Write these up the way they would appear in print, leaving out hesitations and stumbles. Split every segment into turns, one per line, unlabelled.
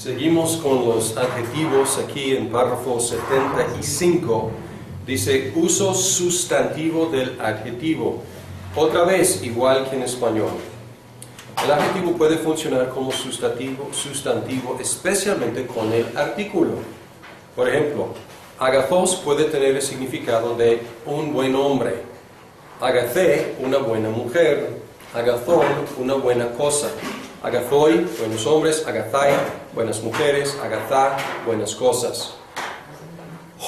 Seguimos con los adjetivos aquí en párrafo 75. Dice uso sustantivo del adjetivo. Otra vez, igual que en español. El adjetivo puede funcionar como sustantivo especialmente con el artículo. Por ejemplo, agathos puede tener el significado de un buen hombre. Agathé, una buena mujer. Agathón, una buena cosa. Agathoi, buenos hombres. Agathai, buenas mujeres. Agathá, buenas cosas.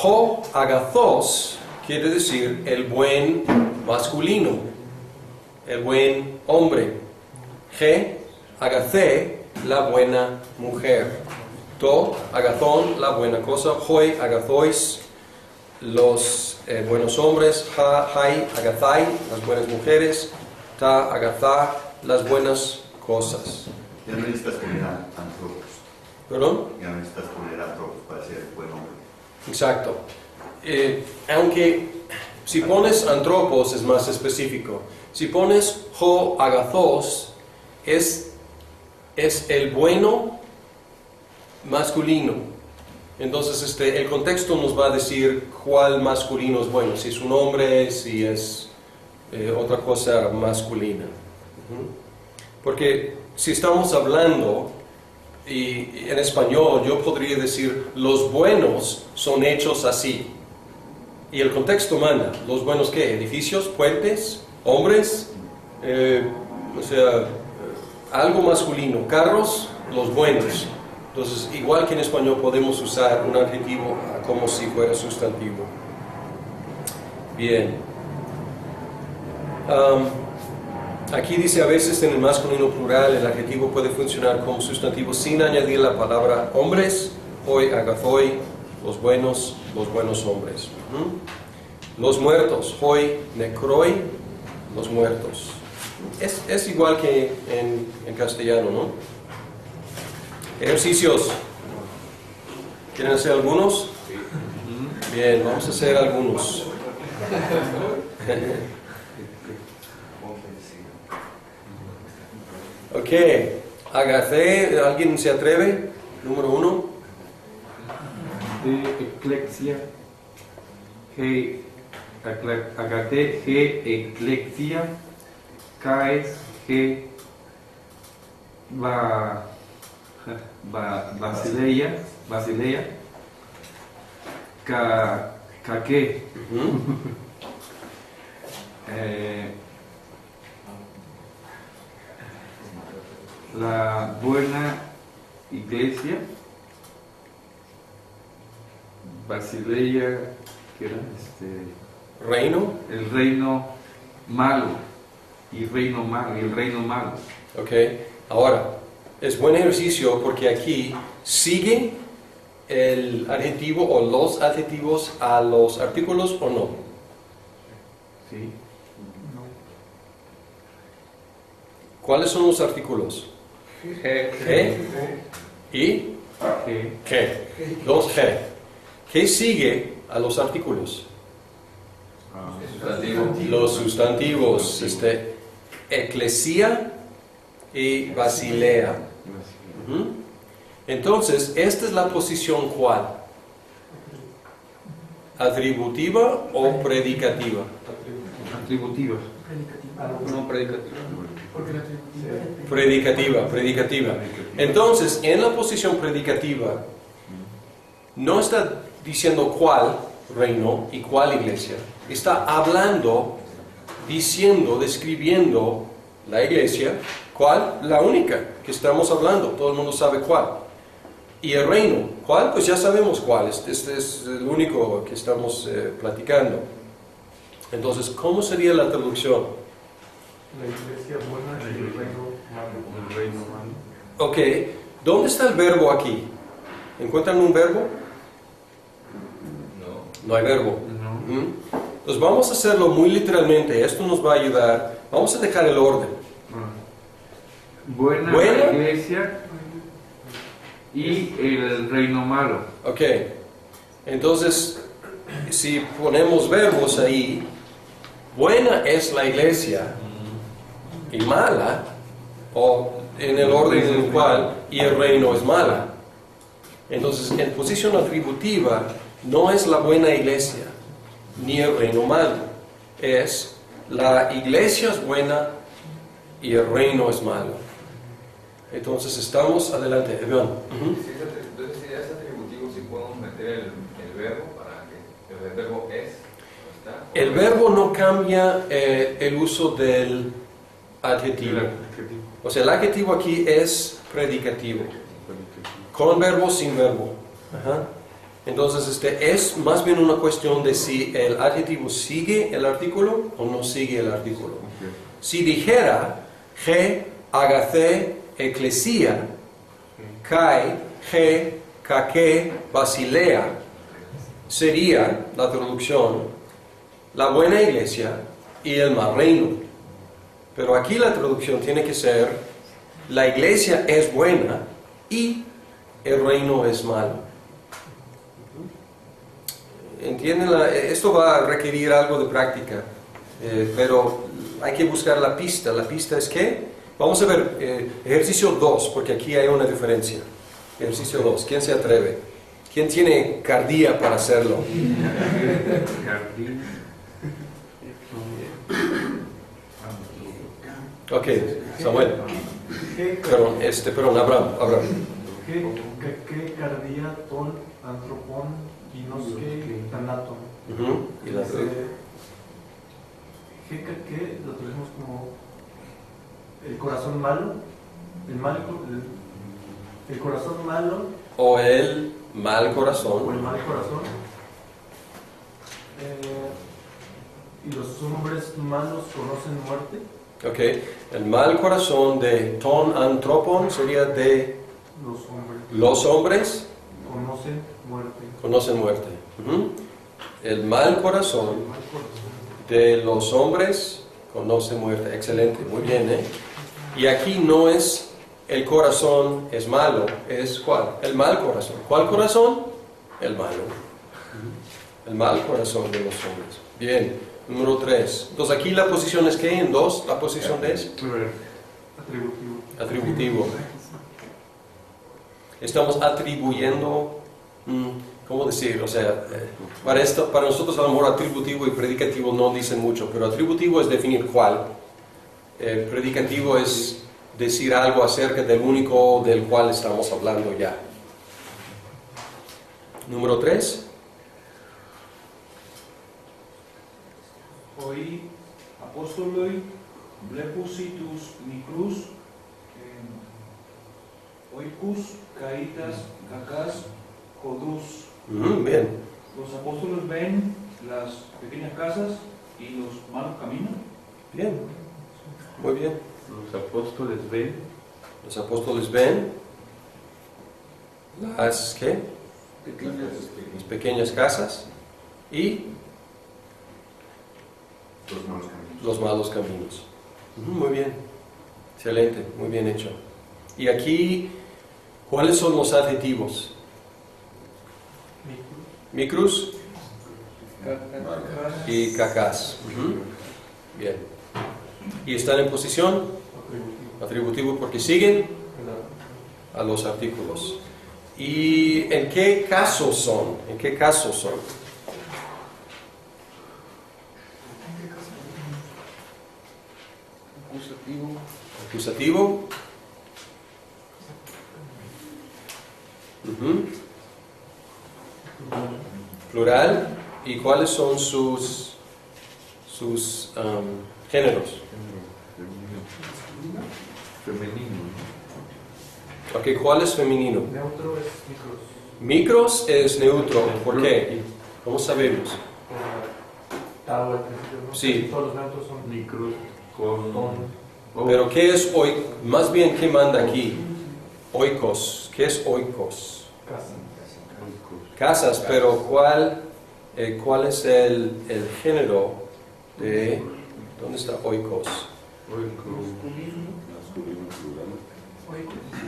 Ho agathos quiere decir el buen masculino, el buen hombre. He agathé, la buena mujer. To agathón, la buena cosa. Hoi agathois, los buenos hombres. Ha hai agathai, las buenas mujeres. Ta agathá, las buenas cosas.
Ya no necesitas poner antropos.
¿Perdón?
Ya no necesitas poner antropos para ser buen hombre.
Exacto. Aunque si pones antropos es más específico. Si pones ho agathos es el bueno masculino. Entonces el contexto nos va a decir cuál masculino es bueno. Si es un hombre, si es otra cosa masculina. Porque si estamos hablando, y en español yo podría decir, los buenos son hechos así. Y el contexto manda, ¿los buenos qué? ¿Edificios? ¿Puentes? ¿Hombres? Algo masculino. ¿Carros? Los buenos. Entonces, igual que en español podemos usar un adjetivo como si fuera sustantivo. Bien. Aquí dice a veces en el masculino plural el adjetivo puede funcionar como sustantivo sin añadir la palabra hombres. Hoi agathoi, los buenos hombres. Los muertos, hoi necroi, los muertos. Es igual que en castellano, ¿no? Ejercicios. ¿Quieren hacer algunos? Bien, vamos a hacer algunos. Ok, agathé, ¿alguien se atreve? Número 1.
Eclexia. Agathé, eclexia. Caes, Basileia. Caque. La buena iglesia. Basileia, ¿qué era?
Reino.
El reino malo. Y el reino malo.
Ok, ahora, es buen ejercicio porque aquí sigue el adjetivo o los adjetivos a los artículos o no.
Sí.
¿Cuáles son los artículos? G y G. Dos G. ¿Qué sigue a los artículos? Los sustantivos. Eclesia y Basilea. Entonces, esta es la posición ¿cuál? ¿Atributiva o predicativa?
Atributiva.
No predicativa.
Predicativa. Entonces, en la posición predicativa, no está diciendo cuál reino y cuál iglesia. Está hablando, diciendo, describiendo la iglesia. ¿Cuál? La única que estamos hablando. Todo el mundo sabe cuál. Y el reino. ¿Cuál? Pues ya sabemos cuál. Este es el único que estamos platicando. Entonces, ¿cómo sería la traducción?
La iglesia buena y el reino malo.
Ok, ¿dónde está el verbo aquí? ¿Encuentran un verbo? No hay verbo.
No.
Entonces vamos a hacerlo muy literalmente. Esto nos va a ayudar. Vamos a dejar el orden.
Buena iglesia y el reino malo.
Ok, entonces si ponemos verbos ahí, buena es la iglesia y mala, o en el orden en el cual, y el reino es mala. Entonces, en posición atributiva no es la buena iglesia, ni el reino malo. Es la iglesia es buena y el reino es malo. Entonces, estamos adelante. Evan.
Entonces, si es atributivo, si podemos meter el verbo para que el verbo es, ¿no está?
El verbo no cambia el uso del adjetivo. O sea, el adjetivo aquí es predicativo. Con verbo, sin verbo. Ajá. Entonces, es más bien una cuestión de si el adjetivo sigue el artículo o no sigue el artículo. Si dijera, G, agacé, eclesia, kai, G, kake, basilea, sería la traducción, la buena iglesia y el mal reino. Pero aquí la traducción tiene que ser, la iglesia es buena y el reino es malo. ¿Entienden? Esto va a requerir algo de práctica, pero hay que buscar la pista. ¿La pista es qué? Vamos a ver, ejercicio 2, porque aquí hay una diferencia. Ejercicio 2, ¿quién se atreve? ¿Quién tiene cardía para hacerlo? Ok, Samuel. Perdón, Abraham.
¿Qué cardía, ton, antropón, ginosque, tanaton?
Y la
¿Qué lo tenemos como el corazón malo? El corazón malo
o el mal
o el
corazón.
mal corazón. Y los hombres malos conocen muerte.
Ok, el mal corazón de ton antropon sería de
Los hombres
los hombres
conocen muerte.
conocen muerte. El mal corazón de los hombres conoce muerte. Excelente, muy bien, ¿eh? Y aquí no es el corazón es malo, es ¿cuál? El mal corazón. ¿Cuál corazón? El malo. El mal corazón de los hombres. Bien, número 3. Entonces aquí la posición es ¿qué? En 2, la posición es
Atributivo.
atributivo. Estamos atribuyendo, ¿cómo decir? O sea, para nosotros a lo mejor atributivo y predicativo no dicen mucho, pero atributivo es definir cuál. Predicativo es decir algo acerca del único del cual estamos hablando ya. Número 3.
Hoi apostoloi blepusitus micrus oikus kaitas kakas hodus.
Bien.
Los apóstoles ven las pequeñas casas y los malos caminos.
Bien. Muy bien.
Los apóstoles ven
Los apóstoles ven las, ¿qué? Las pequeñas casas y
Los malos caminos.
los malos caminos. Muy bien. Excelente. Muy bien hecho. Y aquí, ¿cuáles son los adjetivos? Micrus y cacas. Bien. ¿Y están en posición? Atributivo porque siguen a los artículos. ¿Y en qué casos son? ¿En qué casos son? Acusativo. Plural. ¿Y cuáles son sus géneros?
femenino.
Ok, ¿cuál es femenino?
Neutro es micros.
Micros es neutro. ¿Por qué? ¿Cómo sabemos?
Tau al principio, ¿no?
Sí.
Todos los neutros son
Micros con...
Pero ¿qué es hoy? Más bien, ¿qué manda aquí? Oikos. ¿Qué es oikos?
casa.
Casas, pero ¿cuál es el género de... ¿Dónde está oikos?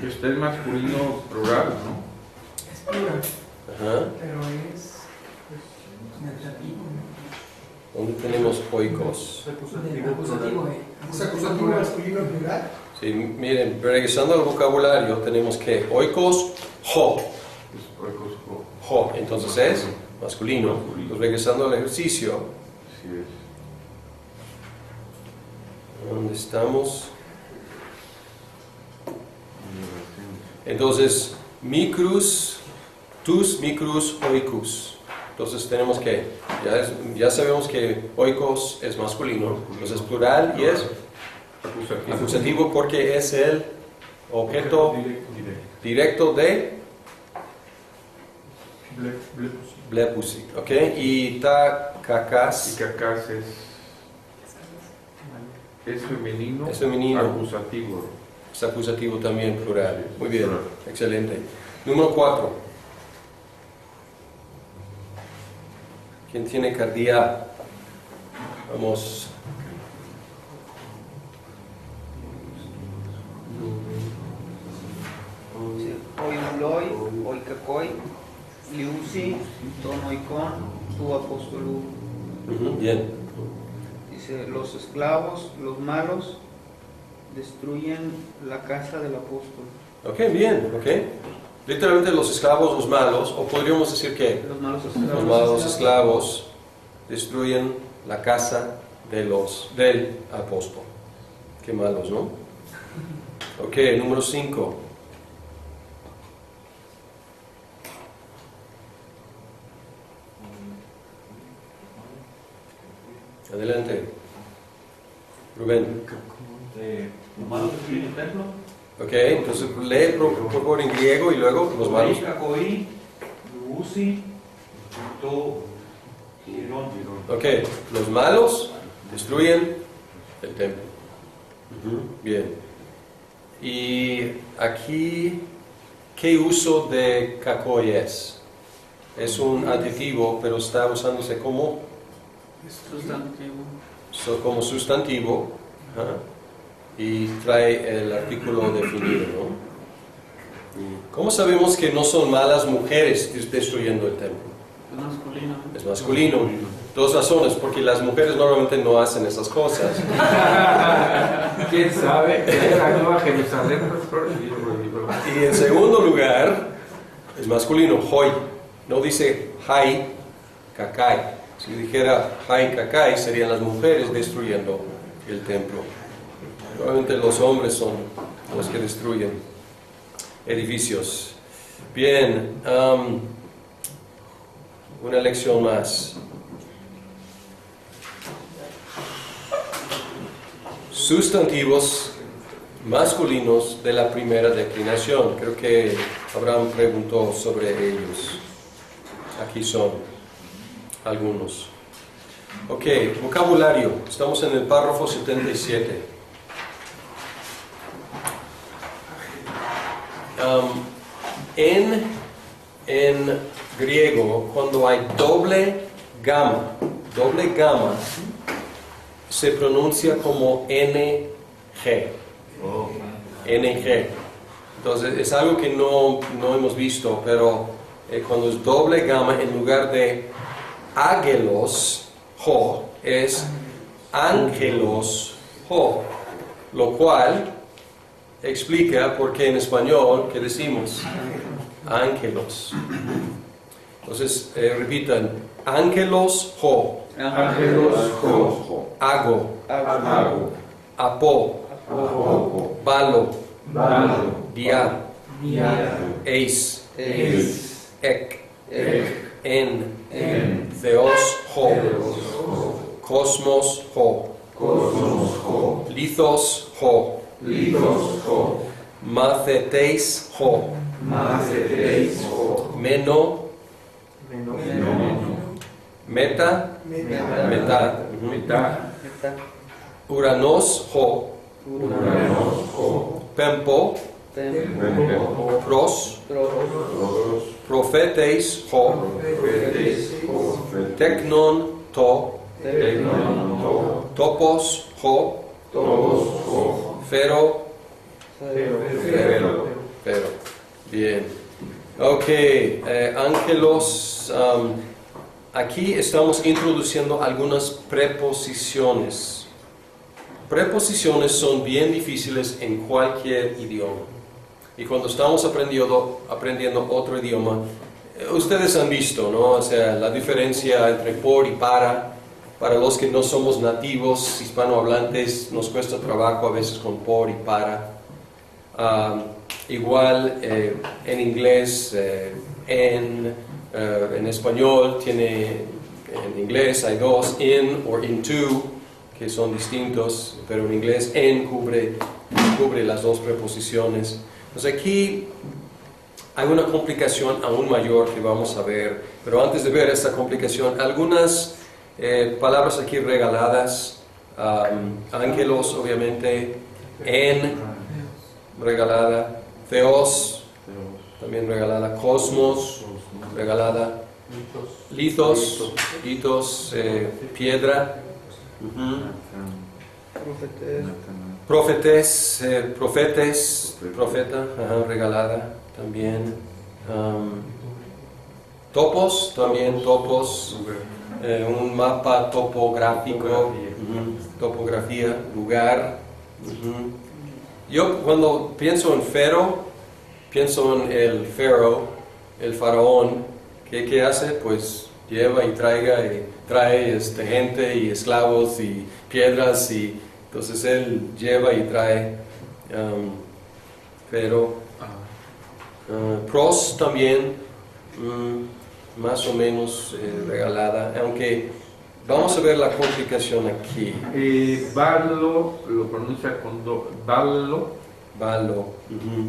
Este es masculino plural, ¿no?
Es plural,
Ajá.
pero es negativo.
¿Dónde tenemos oikos?
Acusativo,
¿Es acusativo masculino plural?
Sí, miren, regresando al vocabulario, tenemos que oikos, jo.
Es oikos ho.
Ho, entonces es masculino. Pues regresando al ejercicio,
Así es.
¿dónde estamos? Entonces, micrus, tus micrus oikos. Entonces tenemos que, ya sabemos que oikos es masculino, entonces es plural y es acusativo porque es el objeto directo de blepusi, ¿ok? Y ta
Y
kakas
cacas es femenino.
es femenino,
Acusativo.
es acusativo también plural. Muy bien, excelente. Número 4. ¿Quién tiene cardía? Vamos.
Oimuloi, oikakoi, liusi, tonoikon, tu apóstolu.
Bien.
Dice, los esclavos, los malos, destruyen la casa del apóstol.
Ok, bien, ok. Literalmente los esclavos, los malos, o podríamos decir que
Los malos esclavos.
los malos esclavos destruyen la casa del apóstol. Qué malos, ¿no? Ok, número 5. Adelante. Rubén.
Los malos destruyen el templo.
Ok, entonces lee por favor en griego y luego los malos.
Kakoi, Luusi, To, Girón.
Ok, los malos destruyen el templo. Bien. Y aquí, ¿qué uso de kakoi es? Es un adjetivo, pero está usándose como sustantivo. Ajá. Y trae el artículo definido, ¿no? ¿Cómo sabemos que no son malas mujeres destruyendo el templo?
Es masculino.
Es masculino. Dos razones, porque las mujeres normalmente no hacen esas cosas.
¿Quién sabe? Es la Nueva Jerusalén, pastor.
Y en segundo lugar, es masculino, hoi. No dice hai, kakai. Si dijera hai, kakai, serían las mujeres destruyendo el templo. Normalmente los hombres son los que destruyen edificios. Bien, una lección más. Sustantivos masculinos de la primera declinación. Creo que Abraham preguntó sobre ellos. Aquí son algunos. Ok, vocabulario. Estamos en el párrafo 77. En griego, cuando hay doble gama, se pronuncia como NG. NG. Entonces es algo que no hemos visto, pero cuando es doble gama, en lugar de ágelos, ho, es ángelos, ho, lo cual explica por qué en español, ¿qué decimos? Ángelos. Entonces, repitan, ángelos, ho.
Ángelos, ho.
Ago,
Ago.
apo, balo,
Balo.
dia,
Dia.
eis,
Eis.
ek,
Ek.
en, theos, ho, cosmos, ho,
Cosmos, ho.
lithos, ho,
Litos, ho.
matheteis, ho,
Maceteis, ho.
meno,
Meno.
meta, meta,
Mitad.
uranos, ho,
Uranos, ho.
pempo,
Tempo.
pros,
Todos.
propheteis, ho,
Fetes, ho.
teknon, to,
Tecnon, to.
topos, ho,
Todos, ho.
fero,
Fero.
fero. Bien. Ok, ángelos. Aquí estamos introduciendo algunas preposiciones. Preposiciones son bien difíciles en cualquier idioma. Y cuando estamos aprendiendo otro idioma, ustedes han visto, ¿no? O sea, la diferencia entre por y para los que no somos nativos hispanohablantes, nos cuesta trabajo a veces con por y para. Igual en inglés, en español en inglés hay dos, in o into, que son distintos, pero en inglés en cubre las dos preposiciones. Pues aquí hay una complicación aún mayor que vamos a ver, pero antes de ver esta complicación, algunas palabras aquí regaladas, ángelos obviamente, en regalada, theos también regalada, cosmos regalada, litos, piedra, profetes, profeta, regalada también, topos, un mapa topográfico, topografía, lugar. Yo cuando pienso en Fero, pienso en el faraón, ¿qué hace? Pues lleva y trae gente y esclavos y piedras, y entonces él lleva y trae. Pero pros también, más o menos regalada, aunque vamos a ver la complicación aquí.
Ballo lo pronuncia con ballo.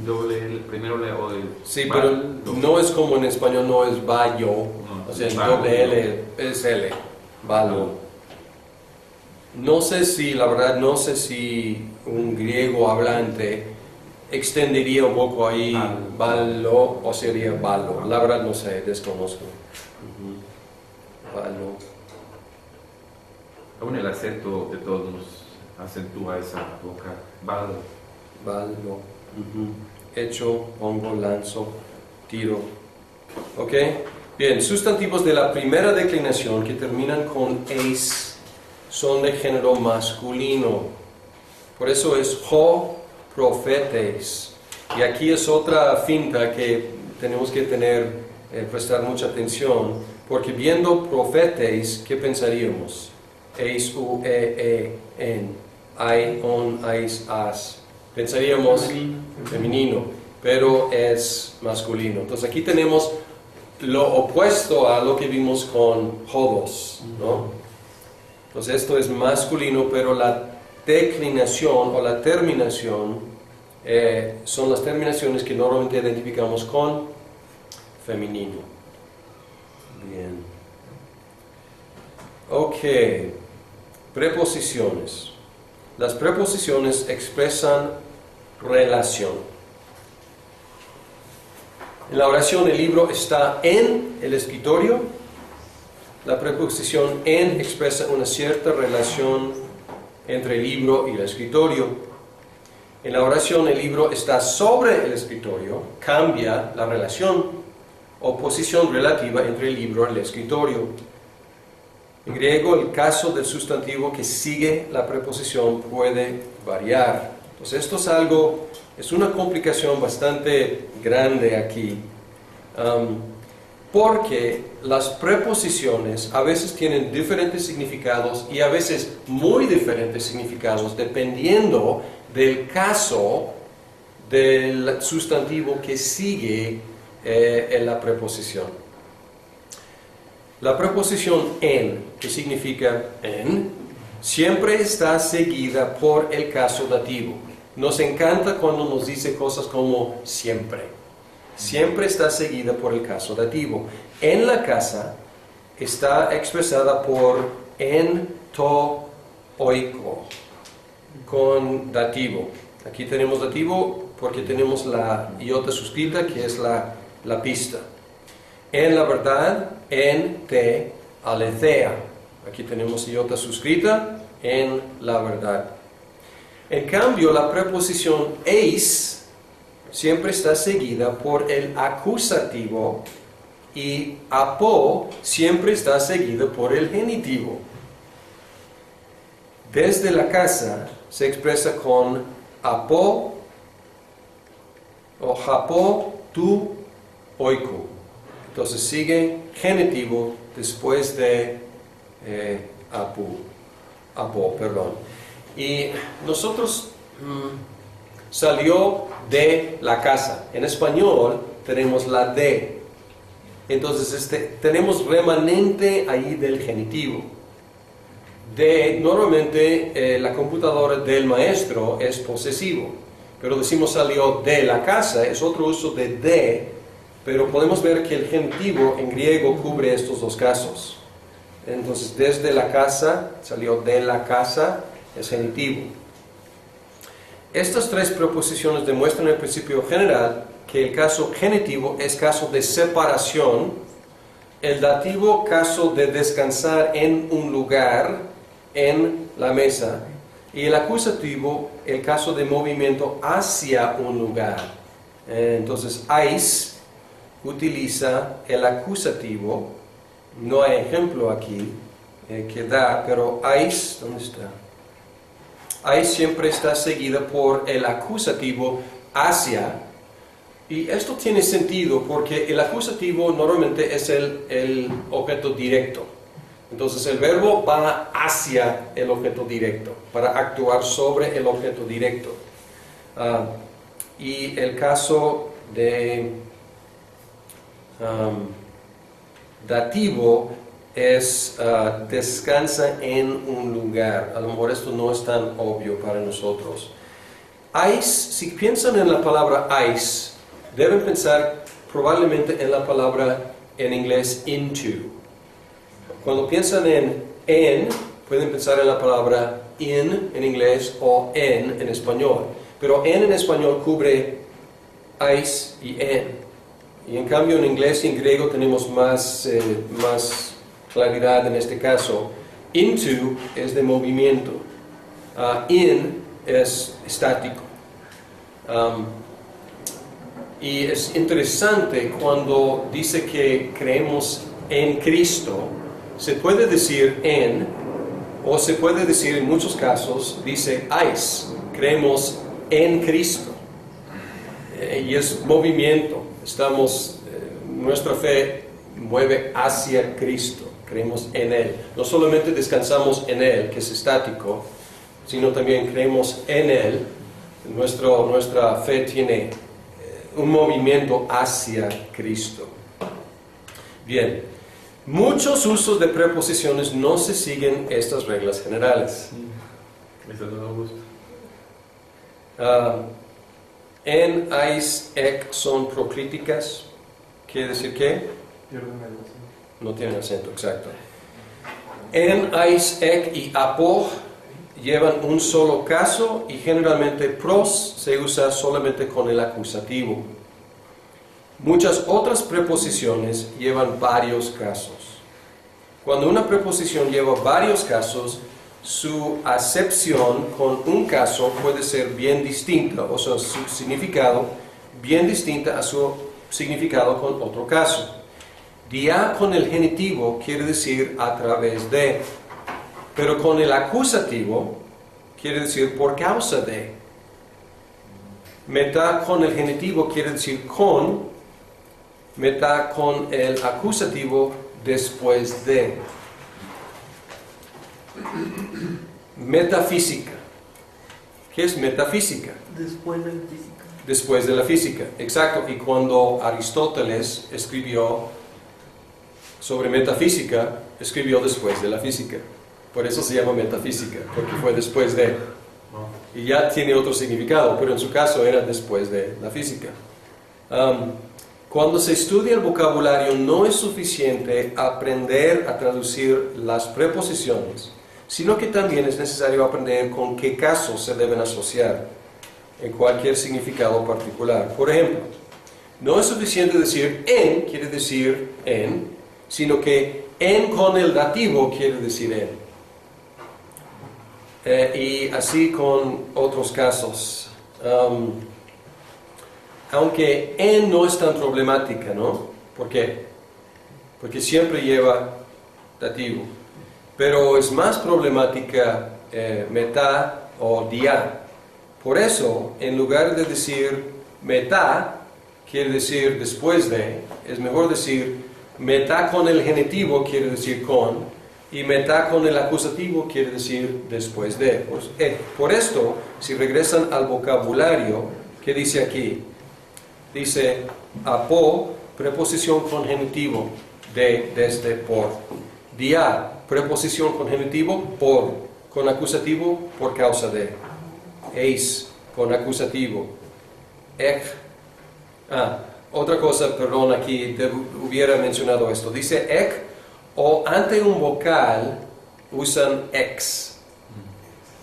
Doble
El primero le o el.
Sí, pero no es como en español, no es vallo, o sea, doble L es L, ballo. No sé si un griego hablante extendería un poco ahí ballo o sería ballo. La verdad no sé, desconozco. Ballo.
Aún el acento de todos nos acentúa esa boca. Ballo.
Hecho, pongo, lanzo, tiro. ¿Ok? Bien, sustantivos de la primera declinación que terminan con eis son de género masculino. Por eso es ho profetes. Y aquí es otra finta que tenemos que prestar mucha atención, porque viendo profetes, ¿qué pensaríamos? Eis, u, en, ai, on, ais, as. Pensaríamos femenino, pero es masculino. Entonces aquí tenemos lo opuesto a lo que vimos con jodos, ¿no? Entonces esto es masculino, pero la declinación o la terminación son las terminaciones que normalmente identificamos con femenino. Bien. Ok. Preposiciones. Las preposiciones expresan relación. En la oración el libro está en el escritorio. La preposición en expresa una cierta relación entre el libro y el escritorio. En la oración el libro está sobre el escritorio, cambia la relación o posición relativa entre el libro y el escritorio. En griego el caso del sustantivo que sigue la preposición puede variar. Entonces esto es una complicación bastante grande aquí, porque las preposiciones a veces tienen diferentes significados y a veces muy diferentes significados dependiendo del caso del sustantivo que sigue en la preposición. La preposición en, que significa en, siempre está seguida por el caso dativo. Nos encanta cuando nos dice cosas como siempre. Siempre está seguida por el caso dativo. En la casa está expresada por en, to, oiko, con dativo. Aquí tenemos dativo porque tenemos la iota suscrita, que es la pista. En la verdad, en te aletheia. Aquí tenemos iota suscrita, en la verdad. En cambio, la preposición eis siempre está seguida por el acusativo y apo siempre está seguido por el genitivo. Desde la casa se expresa con apo o hapo, tu, oiku. Entonces sigue genitivo después de apo, perdón. Y nosotros salió de la casa. En español tenemos la de. Entonces tenemos remanente ahí del genitivo. De, normalmente la computadora del maestro es posesivo, pero decimos salió de la casa, es otro uso de, pero podemos ver que el genitivo en griego cubre estos dos casos. Entonces desde la casa, salió de la casa, es genitivo. Estas tres preposiciones demuestran el principio general que el caso genitivo es caso de separación, el dativo caso de descansar en un lugar, en la mesa, y el acusativo el caso de movimiento hacia un lugar. Entonces ais utiliza el acusativo, no hay ejemplo aquí que da, pero ais, ¿dónde está? Ais siempre está seguida por el acusativo hacia. Y esto tiene sentido porque el acusativo normalmente es el objeto directo. Entonces el verbo va hacia el objeto directo, para actuar sobre el objeto directo. Y el caso de dativo es descansa en un lugar. A lo mejor esto no es tan obvio para nosotros. Si piensan en la palabra ice, deben pensar probablemente en la palabra en inglés into. Cuando piensan en, pueden pensar en la palabra in en inglés o en español. Pero en español cubre ice y en. Y en cambio en inglés y en griego tenemos más claridad en este caso. Into es de movimiento. In es estático. Y es interesante cuando dice que creemos en Cristo. Se puede decir en, o se puede decir en muchos casos, dice ais, creemos en Cristo. Y es movimiento, nuestra fe mueve hacia Cristo, creemos en Él. No solamente descansamos en Él, que es estático, sino también creemos en Él. Nuestra fe tiene un movimiento hacia Cristo. Bien. Muchos usos de preposiciones no se siguen estas reglas generales.
Eso no me gusta.
En, ais, ek son proclíticas. ¿Quiere decir qué?
Pierden el acento.
No tienen acento, exacto. En, ais, ek y apo llevan un solo caso y generalmente pros se usa solamente con el acusativo. Muchas otras preposiciones llevan varios casos. Cuando una preposición lleva varios casos, su acepción con un caso puede ser bien distinta, o sea, su significado bien distinta a su significado con otro caso. Dia con el genitivo quiere decir a través de, pero con el acusativo quiere decir por causa de. Meta con el genitivo quiere decir con, meta con el acusativo después de. Metafísica. ¿Qué es metafísica?
Después de la física.
Después de la física, exacto. Y cuando Aristóteles escribió sobre metafísica, escribió después de la física. Por eso se llama metafísica, porque fue después de. Y ya tiene otro significado, pero en su caso era después de la física. Cuando se estudia el vocabulario, no es suficiente aprender a traducir las preposiciones, sino que también es necesario aprender con qué casos se deben asociar en cualquier significado particular. Por ejemplo, no es suficiente decir en, quiere decir en, sino que en con el dativo quiere decir en. Y así con otros casos. Aunque en no es tan problemática, ¿no? ¿Por qué? Porque siempre lleva dativo. Pero es más problemática meta o dia. Por eso, en lugar de decir Meta quiere decir después de, es mejor decir meta con el genitivo quiere decir con, y meta con el acusativo quiere decir después de. Por esto, si regresan al vocabulario, ¿qué dice aquí? Dice apo, preposición con genitivo, de, desde, por. Dia, preposición con genitivo, por, con acusativo, por causa de. Eis, con acusativo. Ek. Otra cosa, perdón, aquí hubiera mencionado esto. Dice ek, o ante un vocal usan ex.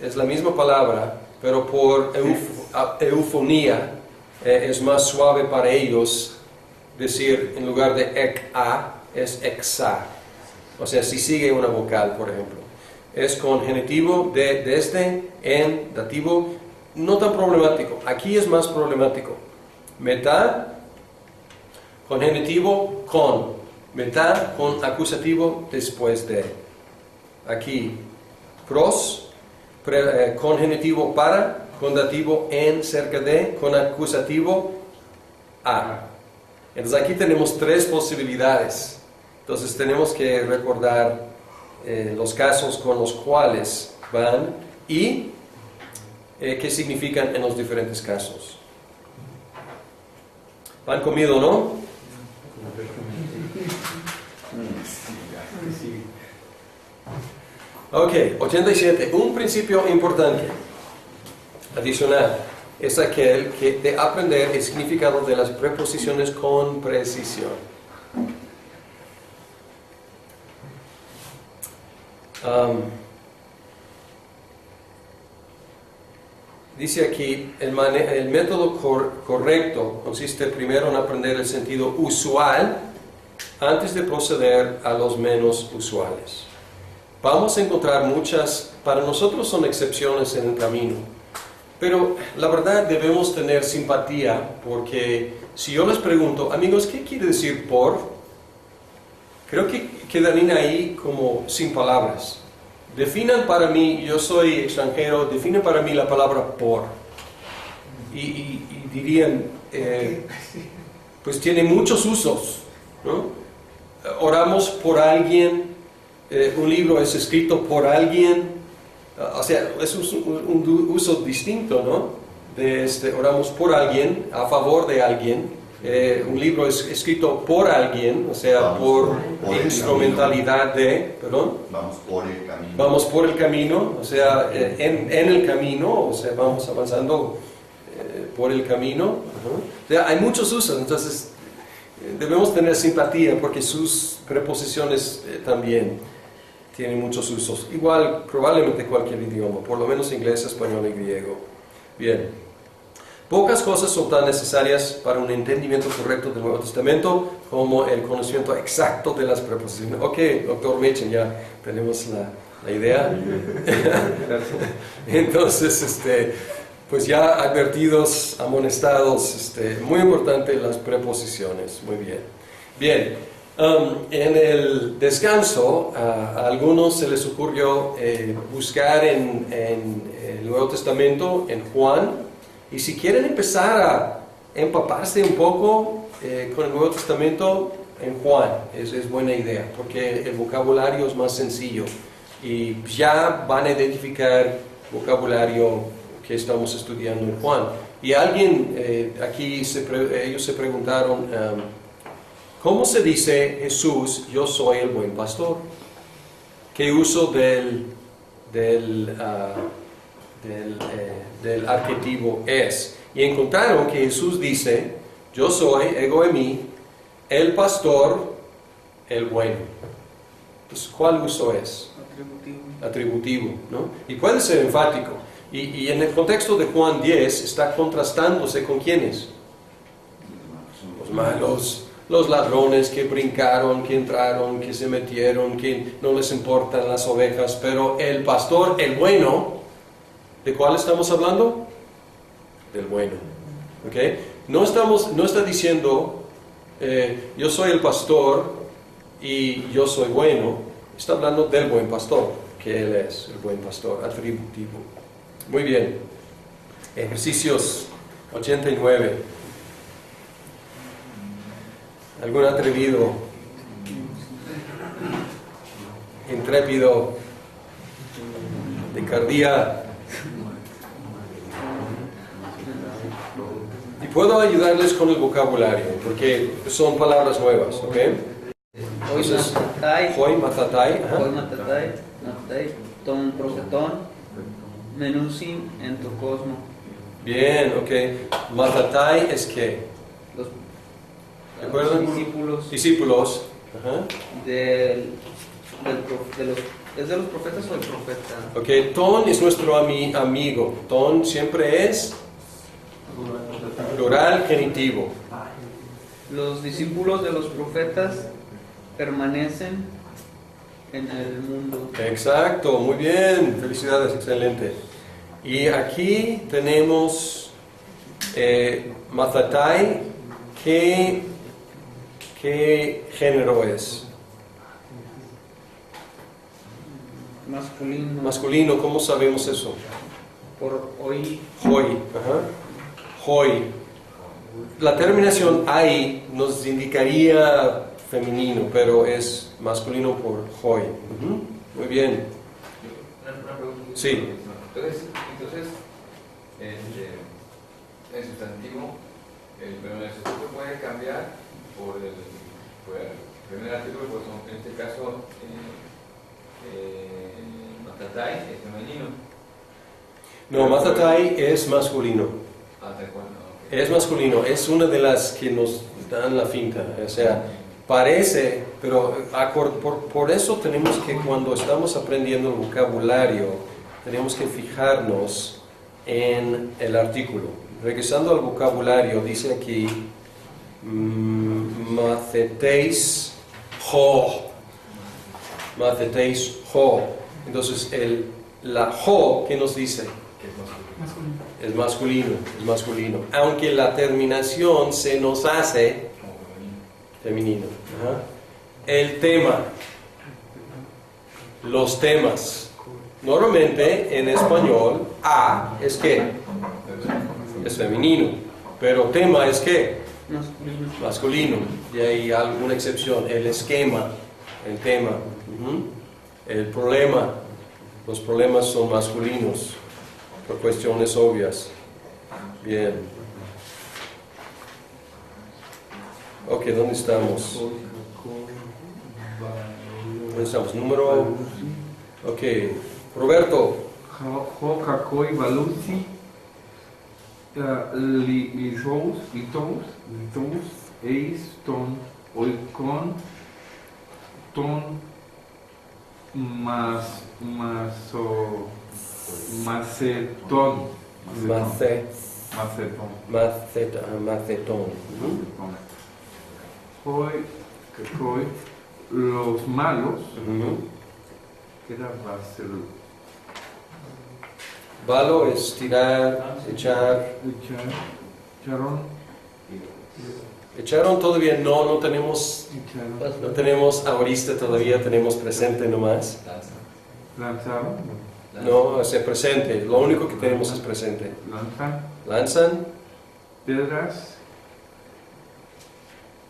Es la misma palabra, pero por eufonía es más suave para ellos decir, en lugar de ek a, es exa. O sea, si sigue una vocal, por ejemplo. Es con genitivo, de, desde, en, dativo, no tan problemático. Aquí es más problemático. Meta con genitivo, con. Meta con acusativo, después de. Aquí, pros, con genitivo para, con dativo en, cerca de, con acusativo a. Entonces aquí tenemos tres posibilidades. Entonces tenemos que recordar los casos con los cuales van y qué significan en los diferentes casos. ¿Han comido o no? Ok, 87. Un principio importante, adicional, es aquel que de aprender el significado de las preposiciones con precisión. Dice aquí, el método correcto consiste primero en aprender el sentido usual antes de proceder a los menos usuales. Vamos a encontrar muchas, para nosotros son excepciones en el camino, pero la verdad debemos tener simpatía, porque si yo les pregunto, amigos, ¿qué quiere decir por? Creo que quedarían ahí como sin palabras. Definan para mí, yo soy extranjero, definen para mí la palabra por. Y dirían, pues tiene muchos usos, ¿no? Oramos por alguien, un libro es escrito por alguien, o sea, eso es un uso distinto, ¿no? Oramos por alguien, a favor de alguien. Un libro es escrito por alguien, o sea, por instrumentalidad de, perdón.
Vamos por el camino.
Vamos por el camino, o sea, en el camino, o sea, vamos avanzando por el camino. O sea, hay muchos usos, entonces debemos tener simpatía porque sus preposiciones también tienen muchos usos. Igual, probablemente cualquier idioma, por lo menos inglés, español y griego. Bien. Pocas cosas son tan necesarias para un entendimiento correcto del Nuevo Testamento como el conocimiento exacto de las preposiciones. Ok, doctor Mechen, ya tenemos la idea. Entonces, pues ya advertidos, amonestados, muy importante las preposiciones. Muy bien. Bien, en el descanso a algunos se les ocurrió buscar en el Nuevo Testamento, en Juan. Y si quieren empezar a empaparse un poco con el Nuevo Testamento, en Juan, es buena idea, porque el vocabulario es más sencillo y ya van a identificar vocabulario que estamos estudiando en Juan. Y alguien aquí, ellos se preguntaron, ¿cómo se dice Jesús, yo soy el buen pastor? ¿Qué uso del adjetivo es? Y encontraron que Jesús dice, yo soy, ego eimi, el pastor, el bueno. Entonces, ¿cuál uso es? Atributivo, ¿no? Y puede ser enfático. Y en el contexto de Juan 10 está contrastándose con ¿quiénes? Los malos, los ladrones que brincaron, que entraron, que se metieron, que no les importan las ovejas, pero el pastor, el bueno, ¿de cuál estamos hablando? Del bueno. ¿Okay? No está diciendo yo soy el pastor y yo soy bueno. Está hablando del buen pastor, que él es el buen pastor, atributivo. Muy bien. Ejercicios 89. ¿Algún atrevido? Intrépido, de cardía. Y puedo ayudarles con el vocabulario, porque son palabras nuevas, ¿ok?
Hoy
Entonces,
matatai,
Hoy matatai, ajá.
hoy matatai, ton prosetón, menusin en tu cosmo.
Bien, ok. Matatai es que
Los
¿De acuerdo?
discípulos
discípulos. Ajá.
¿Es de los profetas o del profeta?
Ok, ton es nuestro amigo. Ton siempre es plural genitivo.
Los discípulos de los profetas permanecen en el mundo.
Exacto, muy bien, felicidades, excelente. Y aquí tenemos Matatai, ¿qué género es?
Masculino.
Masculino, ¿cómo sabemos eso?
Por hoy.
Hoy, ajá. Hoy. La terminación ai nos indicaría femenino, pero es masculino por hoy. Ujú. Muy bien.
Una pregunta.
Sí.
Entonces el sustantivo, el sustantivo puede cambiar por el primer artículo, pues en este caso matatai es femenino.
No, Matatai es masculino.
Tal cual, no, ok.
Es masculino, es una de las que nos dan la finta. O sea, parece, pero por eso tenemos que, cuando estamos aprendiendo el vocabulario, tenemos que fijarnos en el artículo. Regresando al vocabulario, dice aquí, maceteis ho. Maceteis ho. Entonces, la ho, ¿qué nos dice?
Que es masculino.
Masculino.
Es masculino. Aunque la terminación se nos hace
Como
femenino.
femenino.
Ajá. El tema. Los temas. Normalmente en español, a es que es femenino, pero tema es que
Masculino.
masculino. Y hay alguna excepción. El esquema, el tema. Ujú. El problema. Los problemas son masculinos por cuestiones obvias. Bien. Ok, ¿dónde estamos? ¿Dónde estamos? Número... Ok, Roberto.
Hokakoi Balusi, Litous, Eis, Ton, Oikon, Ton, Macetón.
Macetón.
Hoy, los malos,
Ujú.
¿qué era Barcelona?
Valo es tirar, echar.
Echaron,
Echaron todavía no tenemos aorista todavía, tenemos presente nomás.
lanzaron,
No, es presente, lo único que tenemos es presente.
lanzan
Lanzan
piedras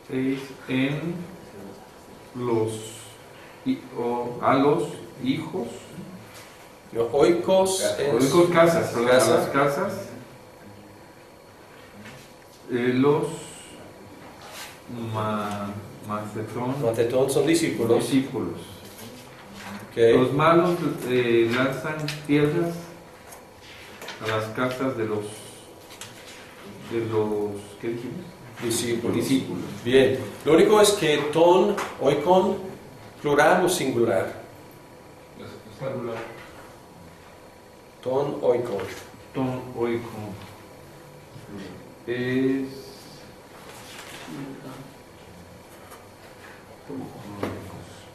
en a los hijos,
no, oikos es
oikos casas, perdón,
casa.
a las casas, los macetón,
Macetón son discípulos.
discípulos.
Okay.
Los malos lanzan piedras a las casas de los ¿qué dijimos?
Discípulos.
Discípulos.
Bien, lo único es que ton, oikon, plural o singular.
Celular.
Ton, oikon.
Ton oiko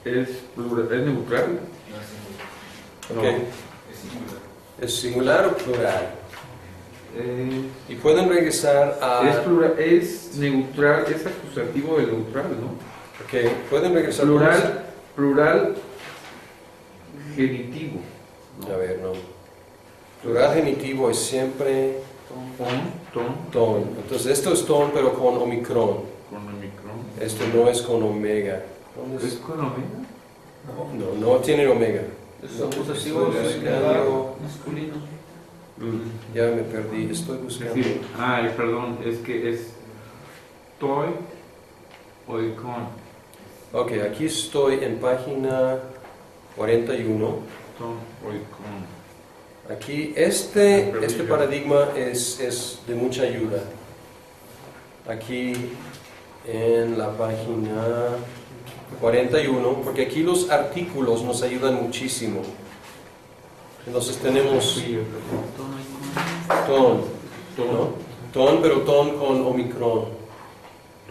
es plural, es neutral.
Ok.
Es singular.
¿Es singular o plural?
Es,
Y pueden regresar
es
a...
plural, es neutral, es acusativo de neutral, ¿no?
Ok, pueden regresar
Plural genitivo.
A ver, no. Plural genitivo es siempre
Ton,
ton. Entonces esto es ton pero con omicron.
con omicron.
Esto no es con omega. ¿Dónde
¿Es con omega?
No tiene omega.
Es acusativo
Estoy
singular
buscando.
masculino.
Ya me perdí, estoy buscando.
Sí. Perdón, es que es toy oikon.
Ok, aquí estoy en página 41.
Ton oikon.
Aquí este paradigma es de mucha ayuda. Aquí en la página 41, porque aquí los artículos nos ayudan muchísimo. Entonces tenemos ton, ¿no? Ton, pero ton con omicron,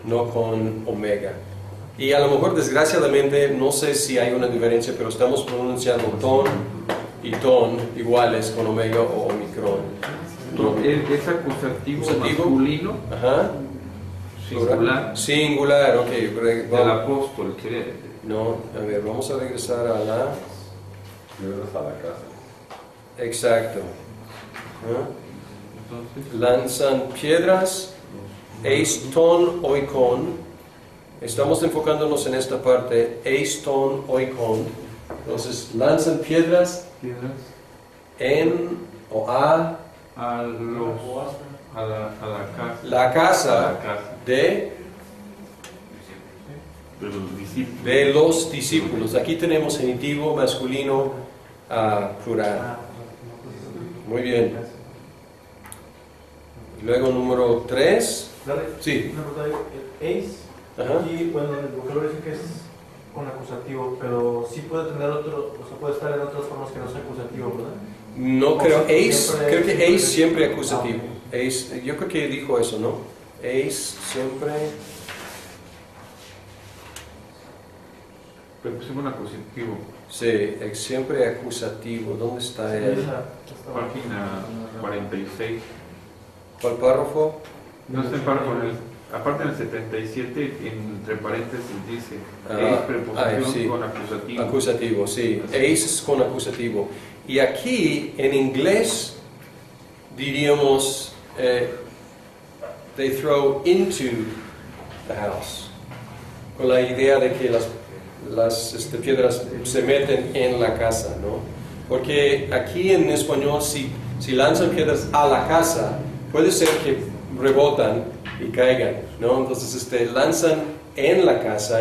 no con omega. Y a lo mejor, desgraciadamente, no sé si hay una diferencia, pero estamos pronunciando ton y ton iguales con omega o omicron.
Es acusativo,
Acusativo.
masculino,
Ajá.
singular,
Singular, ok.
del apóstol. quiere decir.
No, a ver, vamos a regresar a la...
Llevarlos a la casa.
Exacto. ¿Ah?
Entonces,
Lanzan piedras, eiston oikon. Estamos enfocándonos en esta parte, eiston oikon. Entonces, lanzan piedras
piedras
en o a
a la casa.
la casa
A la casa
de
los discípulos.
de los discípulos. Aquí tenemos genitivo masculino plural. Muy bien. Y luego número 3.
Dale,
Sí.
una pregunta. Ace,
Ajá.
aquí, bueno, en el vocabulario dice que es con acusativo, pero sí puede tener otro, o sea, puede estar en otras formas que no sea acusativo, ¿verdad?
No creo,
Siempre-
creo que
siempre-
ace siempre acusativo. Ace, yo creo que dijo eso, ¿no? Ace siempre.
Pero pusimos un acusativo.
Sí, siempre acusativo. ¿Dónde está él?
Esa-
Página 46.
¿Cuál párrafo?
No se para con el. Aparte en el 77, entre paréntesis dice:
Ah,
es preposición
sí.
con acusativo.
Acusativo, sí. Ace es con acusativo. Y aquí, en inglés, diríamos, they throw into the house. Con la idea de que las piedras se meten en la casa, ¿no? Porque aquí en español, si lanzan piedras a la casa, puede ser que rebotan y caigan, ¿no? Entonces, lanzan en la casa,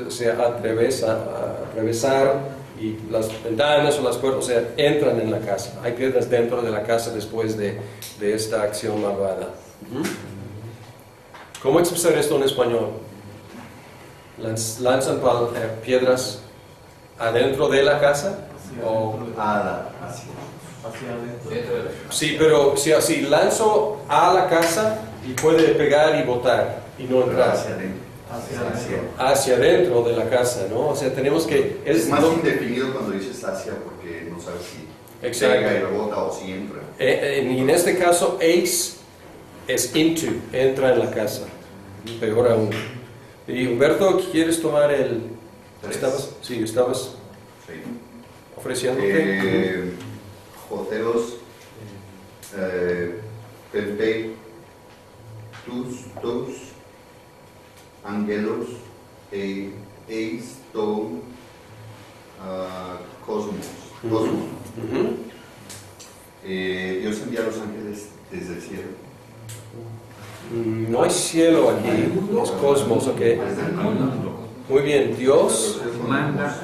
o sea, atravesar y las ventanas o las puertas, o sea, entran en la casa. Hay piedras dentro de la casa después de esta acción malvada. ¿Cómo expresar esto en español? ¿Lanzan piedras adentro de la casa? O...
hacia adentro.
Dentro de la
Sí, pero si lanzo a la casa y puede pegar y botar y no entrar.
Hacia adentro.
Hacia adentro de la casa, ¿no? O sea, tenemos que...
Es más
no-
indefinido cuando dices hacia porque no sabes si
Exacto.
pega y rebota o si entra.
Y en este caso, ace es into, entra en la casa. Peor aún. Y Humberto, ¿quieres tomar el...?
Tres.
Estabas
Sí.
ofreciendo qué?
Joteros, Pepe, tus, Angelos, Eis, Tom, Cosmos.
Ujú.
Dios envía a los ángeles desde el cielo.
No hay cielo aquí, es cosmos, ¿ok?
Desde el mundo.
Muy bien, Dios,
Manda,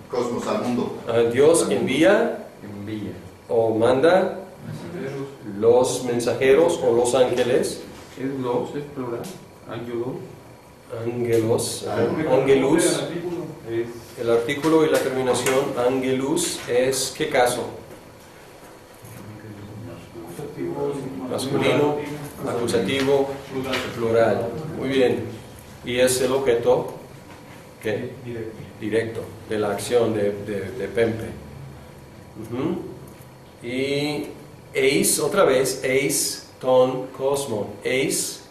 Cosmos al mundo.
Dios envía
envía.
o manda los mensajeros o los ángeles,
Es los, es plural. Ayudó.
ángelos,
Ah,
angelus,
Es
el artículo y la terminación angelus es ¿qué caso? Masculino, acusativo, plural. Muy bien. Y es el objeto ¿qué? Directo de la acción de Pempe. Ujú. Y eis, otra vez, eis, ton, cosmo. Eis,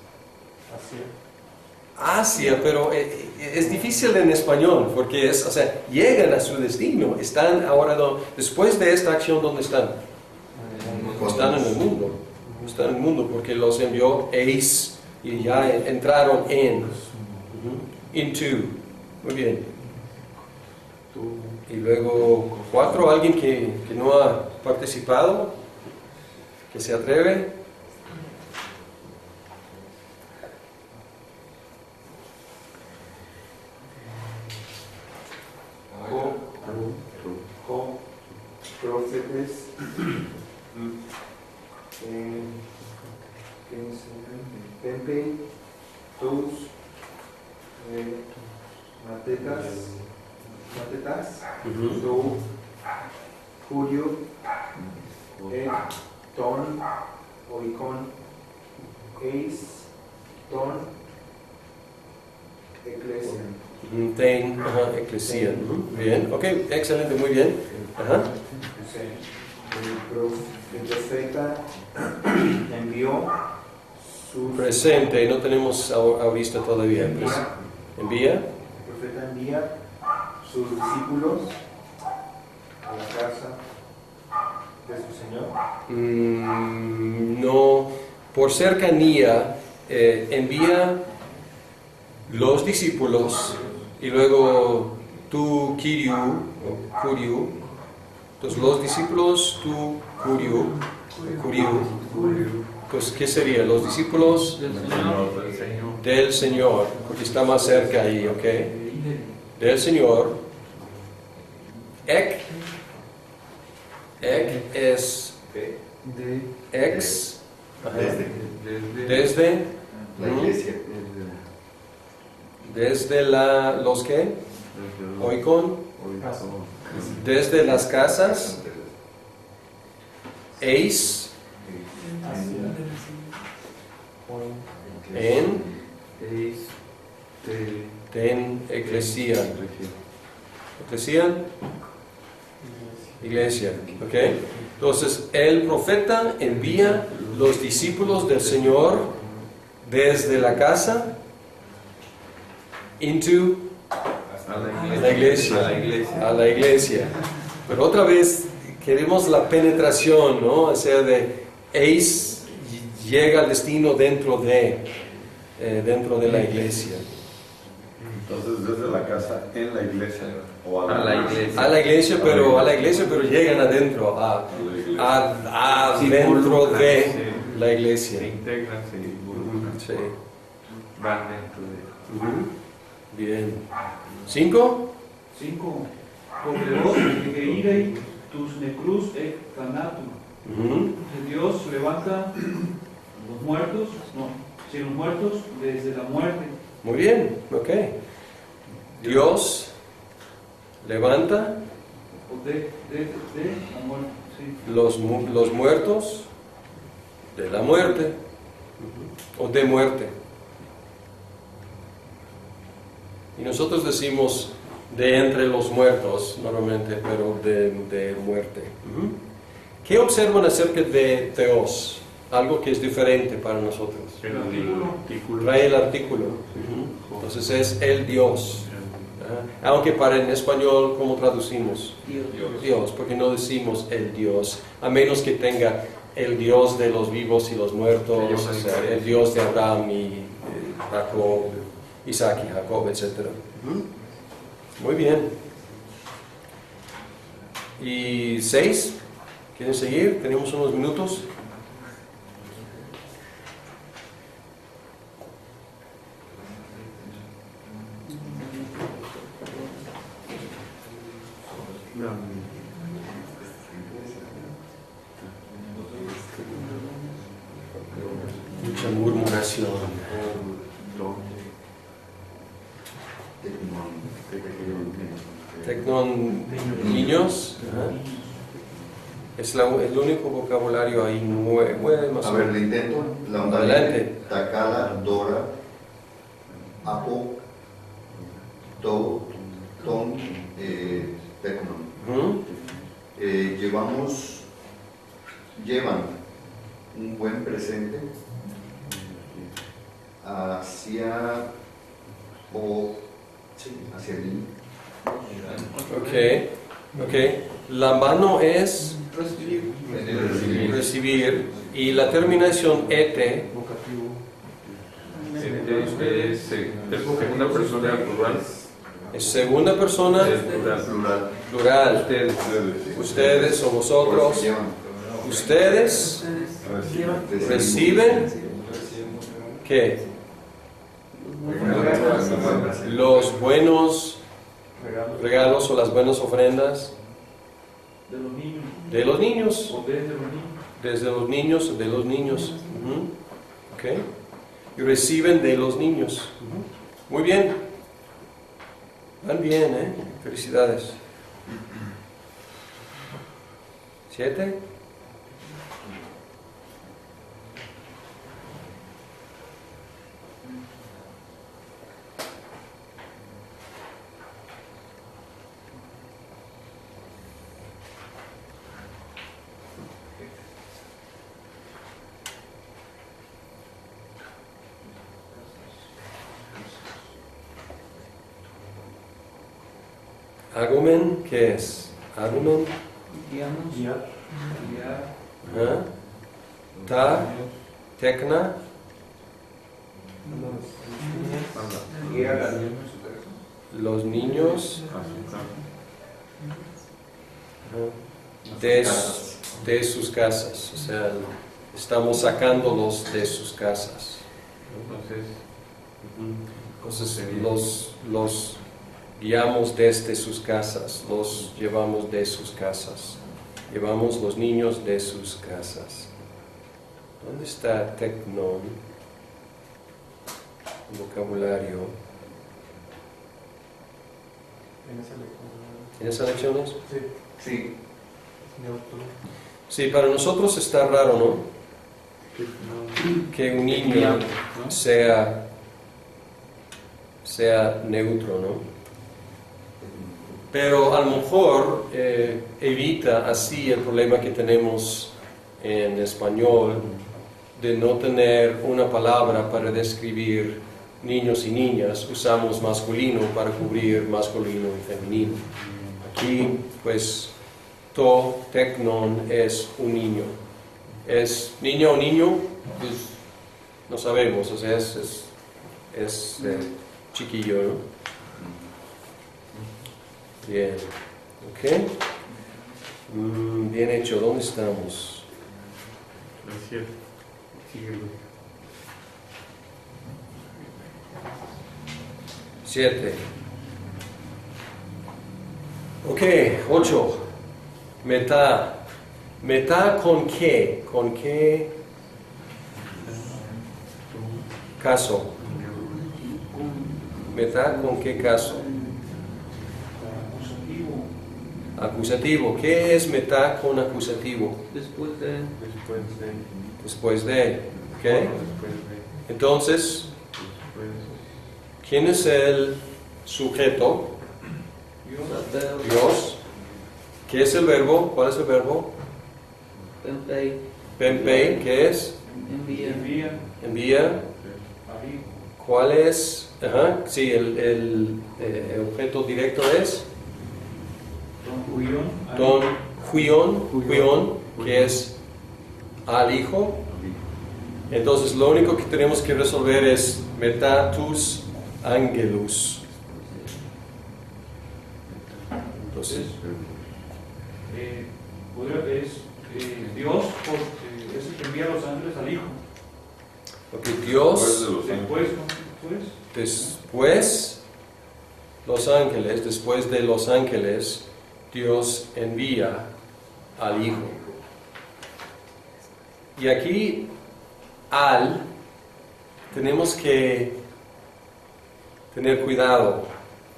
hacia, pero es difícil en español porque o sea, llegan a su destino. Están ahora, después de esta acción, ¿dónde están? Están en el mundo. Están en el mundo porque los envió eis y ya entraron en. Into. Muy bien. Y luego 4, alguien que no ha participado, que se atreve.
Profetes, Tempe, Tus, Matetas, So, Julio, Ton, Oicon, Eis, Ton, Eclesia.
Ten, eclesia. Bien, ok, excelente, muy bien. Ajá.
El profeta envió sus...
Presente, no tenemos ahorita todavía. Envía.
El profeta envía sus discípulos a la casa de su Señor.
No, por cercanía, envía los discípulos y luego tu Kiriu, entonces los discípulos, tu Kuriu. Pues, ¿qué sería? Los discípulos del Señor, porque está más cerca ahí, ¿ok? Del Señor. Ek es ex, desde
La iglesia.
desde los que, oikon, desde las casas, eis, en eclesia. Eclesia, iglesia, ¿ok? Entonces el profeta envía los discípulos del Señor desde la casa into a la iglesia. Pero otra vez queremos la penetración, ¿no? O sea, de eis llega al destino dentro de la iglesia.
Entonces desde la casa en la iglesia o a la iglesia.
A la iglesia, pero llegan adentro, dentro de la iglesia.
Se integran, se involucran.
Sí.
Van dentro de...
Bien. 5.
5. Porque vos, que irei tus necrus et thanatum. Dios levanta los muertos, si los muertos desde la muerte.
Muy bien, ok. Dios levanta
O de la muerte, sí.
los muertos de la muerte o de muerte. Y nosotros decimos de entre los muertos normalmente, pero de muerte. ¿Qué observan acerca de Theos? Algo que es diferente para nosotros.
El artículo.
Trae el artículo. Entonces es el Dios. Aunque en español, ¿cómo traducimos? Dios, porque no decimos el Dios, a menos que tenga el Dios de los vivos y los muertos, o sea, el Dios de Abraham y Jacob, Isaac y Jacob, etc. Muy bien. ¿Y 6? ¿Quieren seguir? Tenemos unos minutos. Mucha murmuración. Tecnon, niños. Es el único vocabulario ahí, 9 más o
A
menos.
ver, le intento. La onda
Adelante.
Takala, Dora, Apo, To, Ton, Tecnon. Llevan un buen presente hacia mí.
Ok. La mano es recibir y la terminación ete
segunda persona plural.
Es segunda persona plural.
Ustedes.
Ustedes o vosotros. Ustedes reciben ¿qué? Los buenos regalos o las buenas ofrendas
De los niños.
de los niños.
O desde los niños.
Desde los niños, de los niños. Ok. Y reciben de los niños. Muy bien. Van bien, ¿eh? Felicidades. 7. Argumen, ¿qué es? Argumen.
Guiamos.
¿Ah? Ta, tecna, los niños de sus casas, o sea, estamos sacándolos de sus casas. Entonces los guiamos desde sus casas, los llevamos de sus casas. Llevamos los niños de sus casas. ¿Dónde está tecnon? Vocabulario. ¿En esas lecciones?
Sí.
Sí, para nosotros está raro, ¿no? Que un niño sea neutro, ¿no? Pero a lo mejor evita así el problema que tenemos en español de no tener una palabra para describir niños y niñas. Usamos masculino para cubrir masculino y femenino. Aquí, pues, to, tecnon es un niño. ¿Es niño o niño? Pues no sabemos, o sea, es chiquillo, ¿no? Bien, ok. Bien hecho, ¿dónde estamos? 7. Ok, 8. Meta. Meta con qué? ¿Con qué caso? Meta con qué caso? Acusativo. ¿Qué es meta con acusativo?
Después de.
Después de. ¿Ok? Entonces, ¿quién es el sujeto? Dios. ¿Qué es el verbo? ¿Cuál es el verbo?
Pempei.
Pempei. ¿Qué es?
Envía.
Envía. ¿Cuál es? Ajá. Sí, el objeto directo es Don Huion, que es al hijo. Entonces lo único que tenemos que resolver es meta tus angelus. Entonces,
Dios es el que envía a los ángeles al hijo.
porque Dios después después de los ángeles, Dios envía al hijo. Y aquí tenemos que tener cuidado,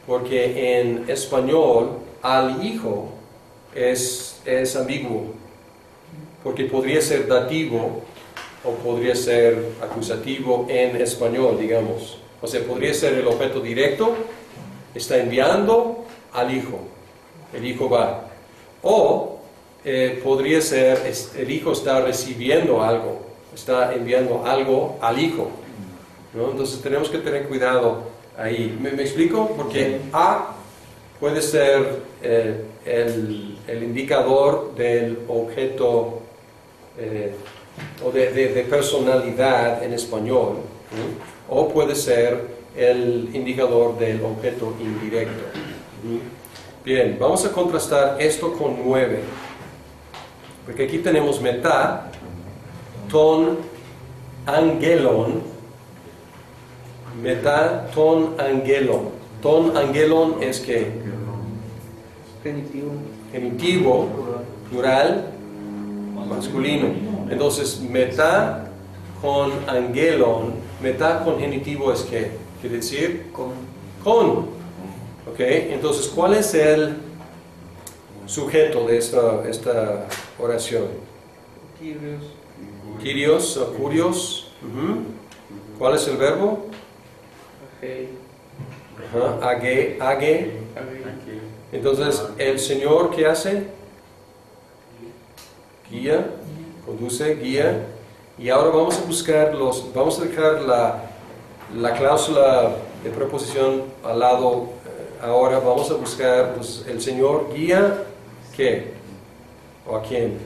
porque en español al hijo es ambiguo, porque podría ser dativo o podría ser acusativo en español, digamos. O sea, podría ser el objeto directo, está enviando al hijo, el hijo va. O podría ser, el hijo está recibiendo algo, está enviando algo al hijo, ¿no? Entonces tenemos que tener cuidado ahí. ¿Me explico? Porque A puede ser el indicador del objeto o de personalidad en español, O puede ser el indicador del objeto indirecto. Bien, vamos a contrastar esto con 9. Porque aquí tenemos meta, ton, angelon. Meta, ton, angelon. Ton, angelon es que
Genitivo.
genitivo, plural, masculino. Entonces, meta con angelon, meta con genitivo es que, quiere decir con. ¿Ok? Entonces, ¿cuál es el sujeto de esta oración?
Kyrios.
Kyrios, o kurios. ¿Cuál es el verbo?
Agei.
Age. Entonces, ¿el Señor qué hace? Guía, conduce, guía. Y ahora vamos a buscar vamos a dejar la cláusula de preposición al lado. Ahora vamos a buscar, pues, el Señor guía, ¿qué? ¿O a quién?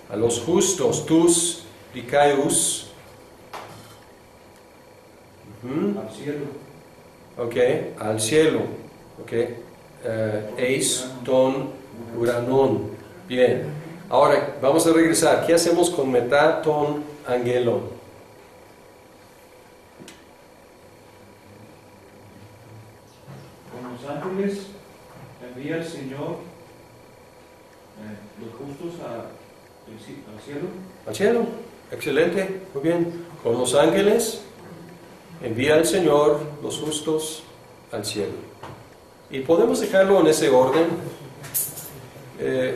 A los justos, tus, dikaios.
Al cielo.
Ok, al cielo. Ok, eis, ton, uranon. Bien, ahora vamos a regresar. ¿Qué hacemos con meta, ton, angelon?
Con los ángeles envía el Señor los justos al cielo.
Al cielo, excelente, muy bien. Con los ángeles envía el Señor los justos al cielo. Y podemos dejarlo en ese orden,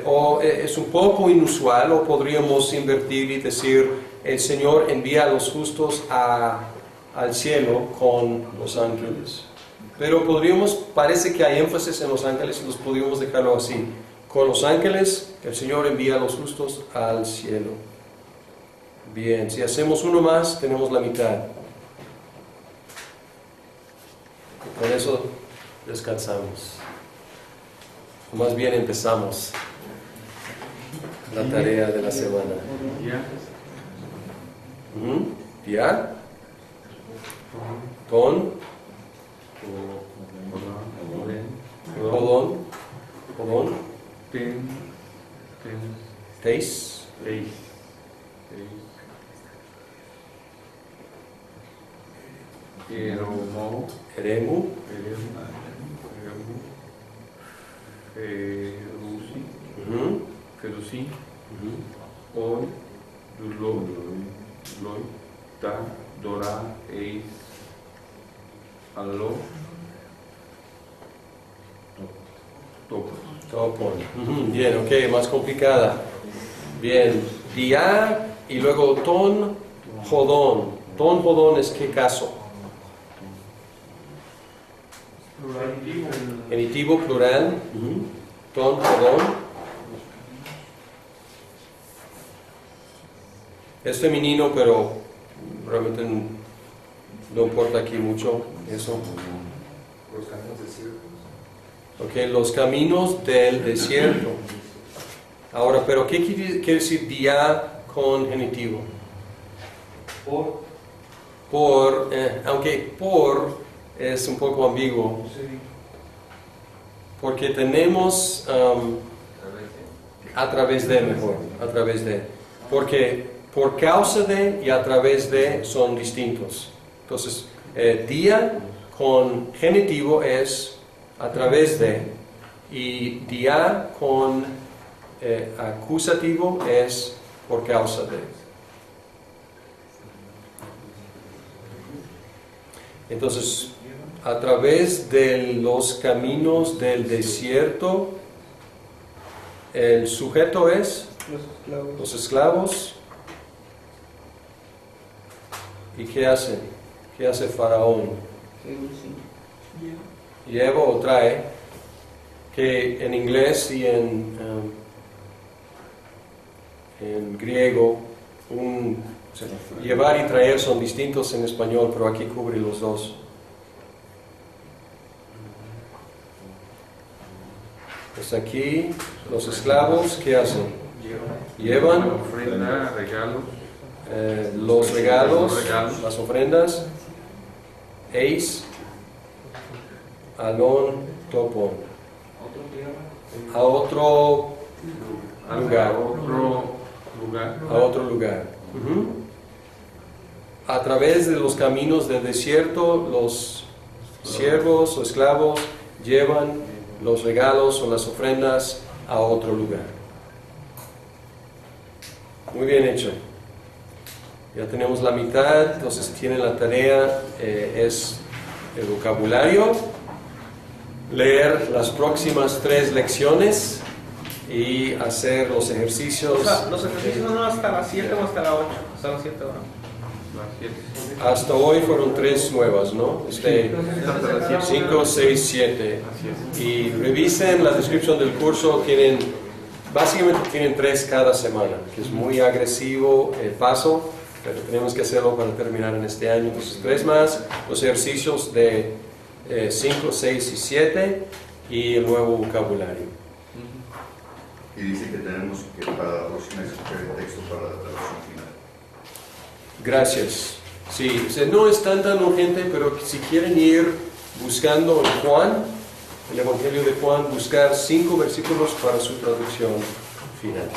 o es un poco inusual, o podríamos invertir y decir, el Señor envía a los justos al cielo con los ángeles. Pero parece que hay énfasis en los ángeles y los podríamos dejarlo así. Con los ángeles, el Señor envía a los justos al cielo. Bien, si hacemos uno más, tenemos la mitad. Con eso descansamos. O más bien empezamos la tarea de la semana. ¿Ya? Ton. Podón. Teis. Eremu.
Ferusi. Oi. Luloi. Loi. Ta. Dora. Eis. Allo.
Topon. Bien, ok, más complicada. Bien, dia y luego ton, jodón. Ton, jodón es qué caso. Genitivo plural. Ton, jodón. Es femenino, pero realmente no importa aquí mucho eso.
Los caminos desiertos.
Ok, los caminos del desierto. Ahora, pero ¿qué quiere decir día con genitivo? Aunque por es un poco ambiguo. Porque tenemos a través de mejor, a través de. Porque por causa de y a través de son distintos. Entonces, día con genitivo es a través de, y día con acusativo es por causa de. Entonces, a través de los caminos del desierto, el sujeto es los esclavos. ¿Y qué hace? ¿Qué hace Faraón? Lleva o trae, que en inglés y en griego, llevar y traer son distintos en español, pero aquí cubre los dos. Pues aquí los esclavos, ¿qué hacen? Llevan
ofrenda, regalos.
los regalos,
Los regalos.
las ofrendas, eis, alon, topon,
Otra tierra.
a otro lugar.
A otro lugar.
Ujú. A través de los caminos del desierto, los siervos o esclavos llevan los regalos o las ofrendas a otro lugar. Muy bien hecho. Ya tenemos la mitad, entonces tienen la tarea, es el vocabulario, leer las próximas 3 lecciones y hacer los ejercicios.
O sea, los ejercicios no hasta las 7 o hasta las 8. Hasta las 7 horas.
Las 7.
Hasta hoy fueron 3 nuevas, ¿no? 5, 6, 7.
Así es.
Y revisen la descripción del curso, básicamente tienen 3 cada semana, que es muy agresivo el paso, pero tenemos que hacerlo para terminar en este año. Entonces 3 más, los ejercicios de 5, 6 y 7 y el nuevo vocabulario.
Y dice que tenemos que para la próxima escoger el texto para la traducción final.
Gracias. Sí, o sea, no es tan urgente, pero si quieren ir buscando en Juan, el Evangelio de Juan, buscar 5 versículos para su traducción final.